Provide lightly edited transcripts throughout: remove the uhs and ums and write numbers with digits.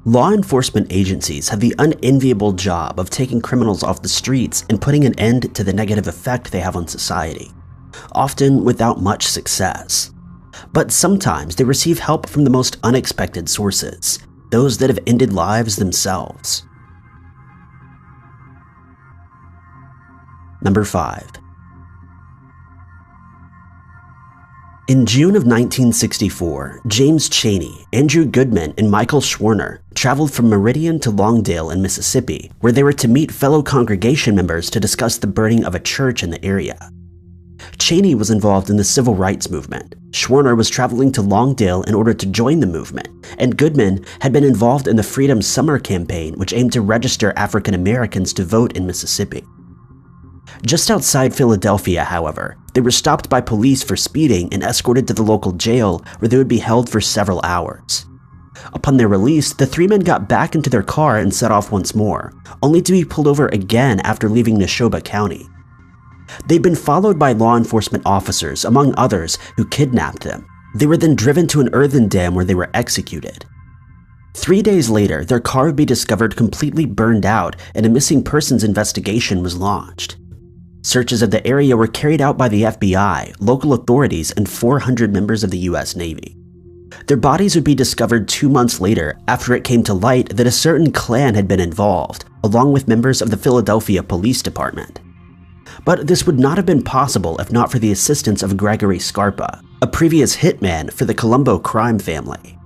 Law enforcement agencies have the unenviable job of taking criminals off the streets and putting an end to the negative effect they have on society, often without much success. But sometimes they receive help from the most unexpected sources, those that have ended lives themselves. Number 5. In June of 1964, James Chaney, Andrew Goodman, and Michael Schwerner traveled from Meridian to Longdale in Mississippi, where they were to meet fellow congregation members to discuss the burning of a church in the area. Chaney was involved in the civil rights movement. Schwerner was traveling to Longdale in order to join the movement, and Goodman had been involved in the Freedom Summer campaign, which aimed to register African Americans to vote in Mississippi. Just outside Philadelphia, however, they were stopped by police for speeding and escorted to the local jail, where they would be held for several hours. Upon their release, the three men got back into their car and set off once more, only to be pulled over again after leaving Neshoba County. They'd been followed by law enforcement officers, among others, who kidnapped them. They were then driven to an earthen dam where they were executed. 3 days later, their car would be discovered completely burned out, and a missing persons investigation was launched. Searches of the area were carried out by the FBI, local authorities, and 400 members of the U.S. Navy. Their bodies would be discovered 2 months later after it came to light that a certain Klan had been involved, along with members of the Philadelphia Police Department. But this would not have been possible if not for the assistance of Gregory Scarpa, a previous hitman for the Colombo crime family.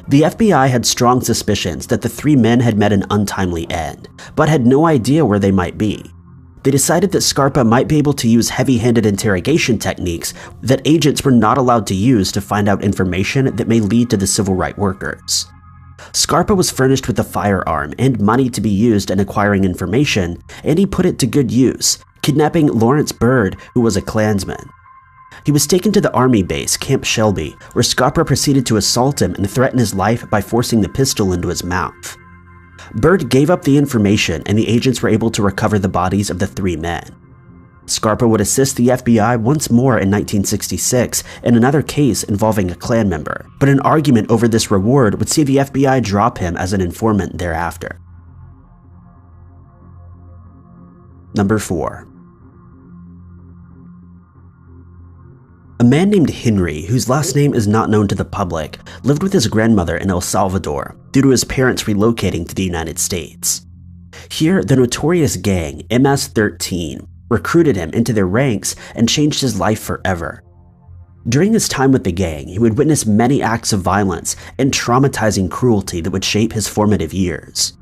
The FBI had strong suspicions that the three men had met an untimely end, but had no idea where they might be. They decided that Scarpa might be able to use heavy-handed interrogation techniques that agents were not allowed to use to find out information that may lead to the civil rights workers. Scarpa was furnished with a firearm and money to be used in acquiring information, and he put it to good use, kidnapping Lawrence Byrd, who was a Klansman. He was taken to the Army base, Camp Shelby, where Scarpa proceeded to assault him and threaten his life by forcing the pistol into his mouth. Byrd gave up the information, and the agents were able to recover the bodies of the three men. Scarpa would assist the FBI once more in 1966 in another case involving a Klan member, but an argument over this reward would see the FBI drop him as an informant thereafter. Number 4. A man named Henry, whose last name is not known to the public, lived with his grandmother in El Salvador due to his parents relocating to the United States. Here, the notorious gang, MS-13, recruited him into their ranks and changed his life forever. During his time with the gang, he would witness many acts of violence and traumatizing cruelty that would shape his formative years.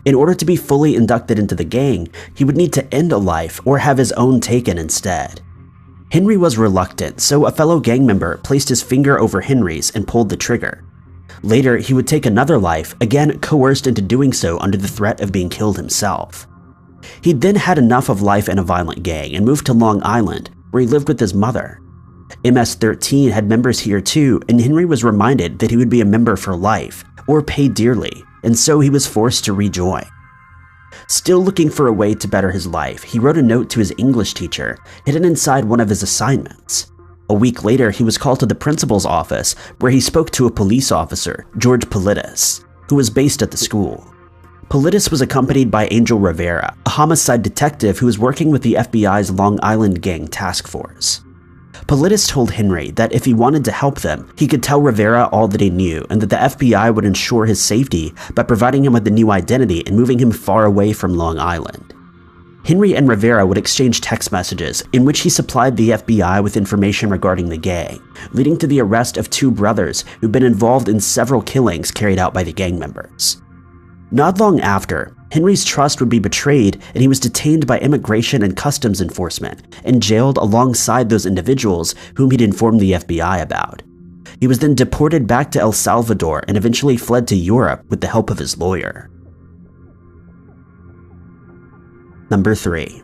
In order to be fully inducted into the gang, he would need to end a life or have his own taken instead. Henry was reluctant, so a fellow gang member placed his finger over Henry's and pulled the trigger. Later, he would take another life, again coerced into doing so under the threat of being killed himself. He'd then had enough of life in a violent gang and moved to Long Island, where he lived with his mother. MS-13 had members here too, and Henry was reminded that he would be a member for life, or pay dearly, and so he was forced to rejoin. Still looking for a way to better his life, he wrote a note to his English teacher, hidden inside one of his assignments. A week later, he was called to the principal's office, where he spoke to a police officer, George Politis, who was based at the school. Politis was accompanied by Angel Rivera, a homicide detective who was working with the FBI's Long Island Gang Task Force. Politis told Henry that if he wanted to help them, he could tell Rivera all that he knew and that the FBI would ensure his safety by providing him with a new identity and moving him far away from Long Island. Henry and Rivera would exchange text messages in which he supplied the FBI with information regarding the gang, leading to the arrest of two brothers who'd been involved in several killings carried out by the gang members. Not long after, Henry's trust would be betrayed and he was detained by Immigration and Customs Enforcement and jailed alongside those individuals whom he'd informed the FBI about. He was then deported back to El Salvador and eventually fled to Europe with the help of his lawyer. Number 3.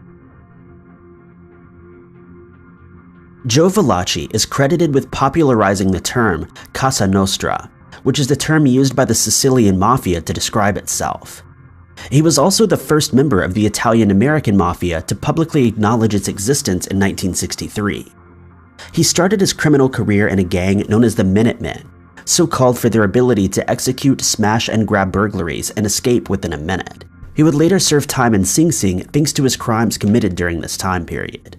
Joe Valachi is credited with popularizing the term Casa Nostra, which is the term used by the Sicilian Mafia to describe itself. He was also the first member of the Italian-American Mafia to publicly acknowledge its existence in 1963. He started his criminal career in a gang known as the Minutemen, so called for their ability to execute smash and grab burglaries and escape within a minute. He would later serve time in Sing Sing thanks to his crimes committed during this time period.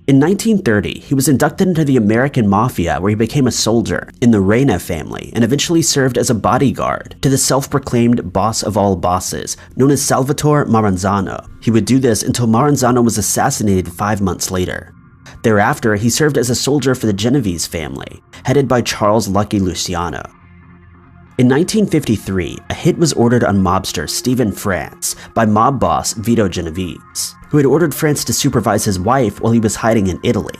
In 1930, he was inducted into the American Mafia, where he became a soldier in the Reina family and eventually served as a bodyguard to the self-proclaimed boss of all bosses, known as Salvatore Maranzano. He would do this until Maranzano was assassinated 5 months later. Thereafter, he served as a soldier for the Genovese family, headed by Charles Lucky Luciano. In 1953, a hit was ordered on mobster Stephen France by mob boss Vito Genovese, who had ordered France to supervise his wife while he was hiding in Italy.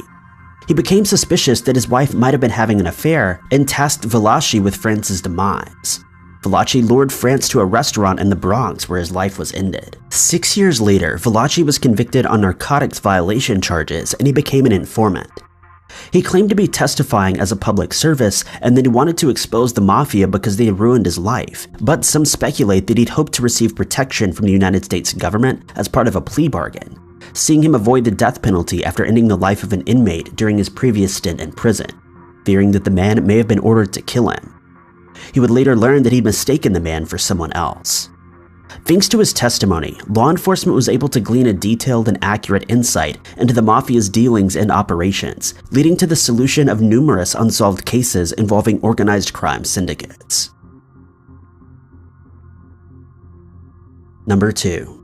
He became suspicious that his wife might have been having an affair and tasked Valachi with France's demise. Valachi lured France to a restaurant in the Bronx where his life was ended. 6 years later, Valachi was convicted on narcotics violation charges and he became an informant. He claimed to be testifying as a public service and that he wanted to expose the mafia because they had ruined his life, but some speculate that he'd hoped to receive protection from the United States government as part of a plea bargain, seeing him avoid the death penalty after ending the life of an inmate during his previous stint in prison, fearing that the man may have been ordered to kill him. He would later learn that he'd mistaken the man for someone else. Thanks to his testimony, law enforcement was able to glean a detailed and accurate insight into the mafia's dealings and operations, leading to the solution of numerous unsolved cases involving organized crime syndicates. Number 2.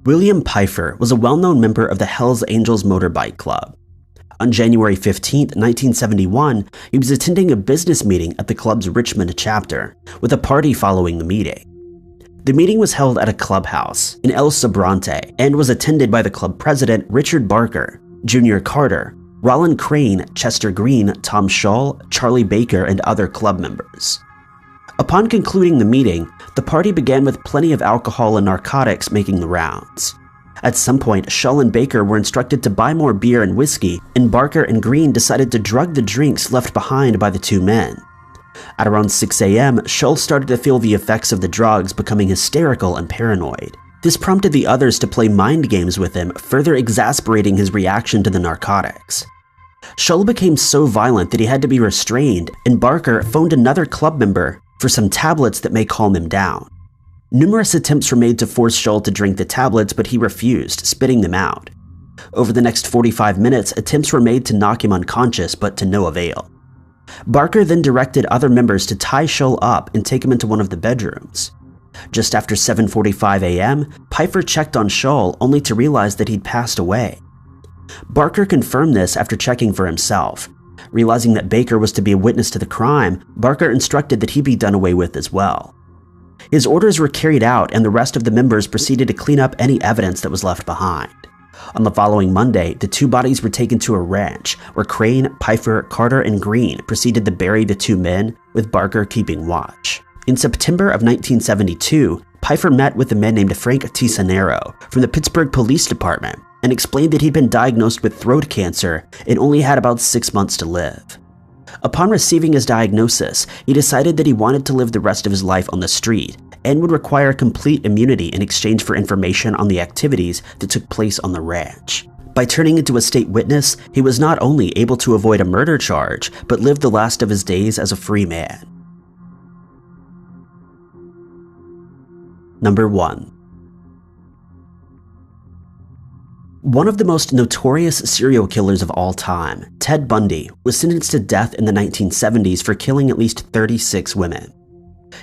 William Pfeiffer was a well-known member of the Hells Angels Motorbike Club. On January 15, 1971, he was attending a business meeting at the club's Richmond chapter, with a party following the meeting. The meeting was held at a clubhouse in El Sobrante and was attended by the club president Richard Barker, Junior Carter, Rollin Crane, Chester Green, Tom Shull, Charlie Baker, and other club members. Upon concluding the meeting, the party began with plenty of alcohol and narcotics making the rounds. At some point, Shull and Baker were instructed to buy more beer and whiskey, and Barker and Green decided to drug the drinks left behind by the two men. At around 6 a.m., Shull started to feel the effects of the drugs, becoming hysterical and paranoid. This prompted the others to play mind games with him, further exasperating his reaction to the narcotics. Shull became so violent that he had to be restrained, and Barker phoned another club member for some tablets that may calm him down. Numerous attempts were made to force Shull to drink the tablets, but he refused, spitting them out. Over the next 45 minutes, attempts were made to knock him unconscious, but to no avail. Barker then directed other members to tie Shull up and take him into one of the bedrooms. Just after 7:45 a.m., Pfeiffer checked on Shull only to realize that he'd passed away. Barker confirmed this after checking for himself. Realizing that Baker was to be a witness to the crime, Barker instructed that he be done away with as well. His orders were carried out, and the rest of the members proceeded to clean up any evidence that was left behind. On the following Monday, the two bodies were taken to a ranch, where Crane, Pfeiffer, Carter, and Green proceeded to bury the two men, with Barker keeping watch. In September of 1972, Pfeiffer met with a man named Frank Tisanero from the Pittsburgh Police Department and explained that he'd been diagnosed with throat cancer and only had about 6 months to live. Upon receiving his diagnosis, he decided that he wanted to live the rest of his life on the street and would require complete immunity in exchange for information on the activities that took place on the ranch. By turning into a state witness, he was not only able to avoid a murder charge, but lived the last of his days as a free man. Number 1. One of the most notorious serial killers of all time, Ted Bundy, was sentenced to death in the 1970s for killing at least 36 women.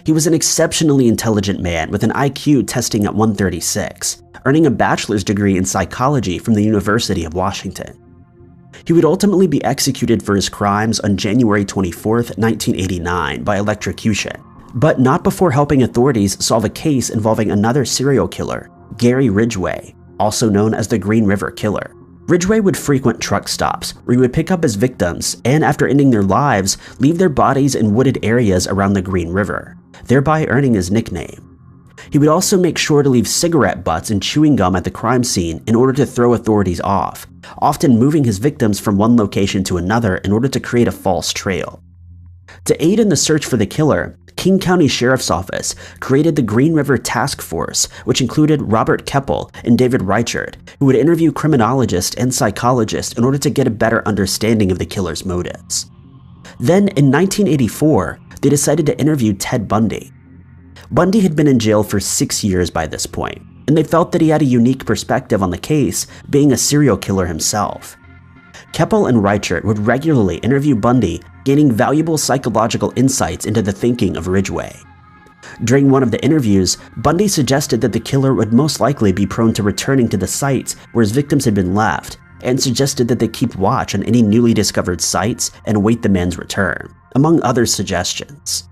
He was an exceptionally intelligent man with an IQ testing at 136, earning a bachelor's degree in psychology from the University of Washington. He would ultimately be executed for his crimes on January 24, 1989 by electrocution, but not before helping authorities solve a case involving another serial killer, Gary Ridgway, also known as the Green River Killer. Ridgway would frequent truck stops where he would pick up his victims and, after ending their lives, leave their bodies in wooded areas around the Green River, thereby earning his nickname. He would also make sure to leave cigarette butts and chewing gum at the crime scene in order to throw authorities off, often moving his victims from one location to another in order to create a false trail. To aid in the search for the killer, King County Sheriff's Office created the Green River Task Force, which included Robert Keppel and David Reichert, who would interview criminologists and psychologists in order to get a better understanding of the killer's motives. Then, in 1984, they decided to interview Ted Bundy. Bundy had been in jail for 6 years by this point, and they felt that he had a unique perspective on the case, being a serial killer himself. Keppel and Reichert would regularly interview Bundy, gaining valuable psychological insights into the thinking of Ridgway. During one of the interviews, Bundy suggested that the killer would most likely be prone to returning to the sites where his victims had been left, and suggested that they keep watch on any newly discovered sites and await the man's return, among other suggestions.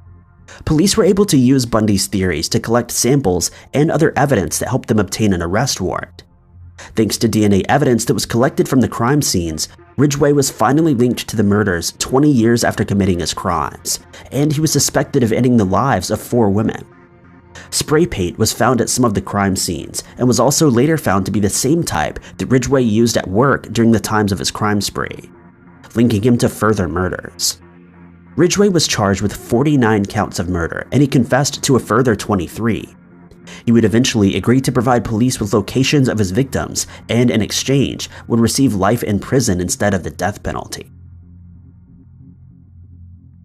Police were able to use Bundy's theories to collect samples and other evidence that helped them obtain an arrest warrant. Thanks to DNA evidence that was collected from the crime scenes, Ridgway was finally linked to the murders 20 years after committing his crimes, and he was suspected of ending the lives of 4 women. Spray paint was found at some of the crime scenes, and was also later found to be the same type that Ridgway used at work during the times of his crime spree, linking him to further murders. Ridgway was charged with 49 counts of murder, and he confessed to a further 23. He would eventually agree to provide police with locations of his victims, and in exchange, would receive life in prison instead of the death penalty.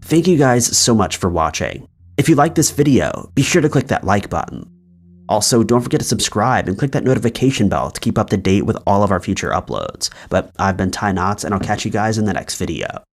Thank you guys so much for watching. If you liked this video, be sure to click that like button. Also, don't forget to subscribe and click that notification bell to keep up to date with all of our future uploads. But I've been Ty Knotts, and I'll catch you guys in the next video.